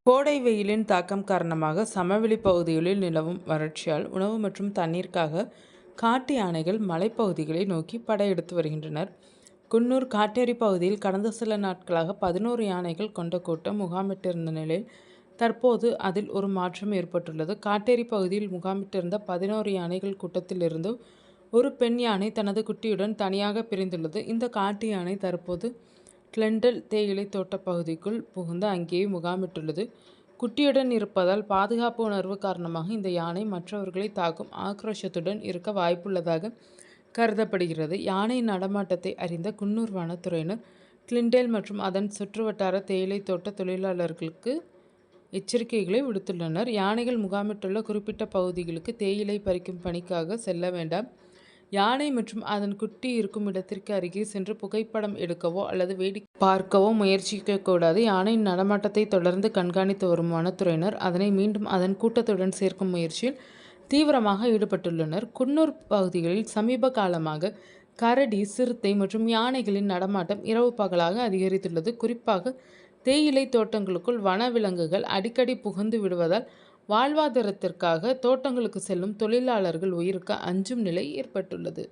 கோடை வெயிலின் தாக்கம் காரணமாக சமவெளி பகுதிகளில் நிலவும் வறட்சியால் உணவு மற்றும் தண்ணீருக்காக காட்டு யானைகள் மலைப்பகுதிகளை நோக்கி படையெடுத்து வருகின்றனர். குன்னூர் காட்டேரி பகுதியில் கடந்த சில நாட்களாக 11 யானைகள் கொண்ட கூட்டம் முகாமிட்டிருந்த நிலையில் தற்போது அதில் ஒரு மாற்றம் ஏற்பட்டுள்ளது. காட்டேரி பகுதியில் முகாமிட்டிருந்த 11 யானைகள் கூட்டத்திலிருந்து ஒரு பெண் யானை தனது குட்டியுடன் தனியாக பிரிந்துள்ளது. இந்த காட்டு யானை தற்போது கிளெண்டல் தேயிலை தோட்ட பகுதிக்குள் புகுந்து அங்கேயே முகாமிட்டுள்ளது. குட்டியுடன் இருப்பதால் பாதுகாப்பு உணர்வு காரணமாக இந்த யானை மற்றவர்களை தாக்கும் ஆக்ரோஷத்துடன் இருக்க வாய்ப்புள்ளதாக கருதப்படுகிறது. யானை நடமாட்டத்தை அறிந்த குன்னூர் வனத்துறையினர் கிளிண்டல் மற்றும் அதன் சுற்றுவட்டார தேயிலை தோட்ட தொழிலாளர்களுக்கு எச்சரிக்கைகளை விடுத்துள்ளனர். யானைகள் முகாமிட்டுள்ள குறிப்பிட்ட பகுதிகளுக்கு தேயிலை பறிக்கும் பணிக்காக செல்ல வேண்டாம். யானை மற்றும் அதன் குட்டி இருக்கும் இடத்திற்கு அருகே சென்று புகைப்படம் எடுக்கவோ அல்லது வேடிக்கை பார்க்கவோ முயற்சிக்கக்கூடாது. யானையின் நடமாட்டத்தை தொடர்ந்து கண்காணித்து வரும் வனத்துறையினர் அதனை மீண்டும் அதன் கூட்டத்துடன் சேர்க்கும் முயற்சியில் தீவிரமாக ஈடுபட்டுள்ளனர். குன்னூர் பகுதிகளில் சமீப காலமாக கரடி, சிறுத்தை மற்றும் யானைகளின் நடமாட்டம் இரவு பகலாக அதிகரித்துள்ளது. குறிப்பாக தேயிலை தோட்டங்களுக்குள் வனவிலங்குகள் அடிக்கடி புகுந்து விடுவதால் வாழ்வாதாரத்திற்காக தோட்டங்களுக்கு செல்லும் தொழிலாளர்கள் உயிருக்கு அஞ்சும் நிலை ஏற்பட்டுள்ளது.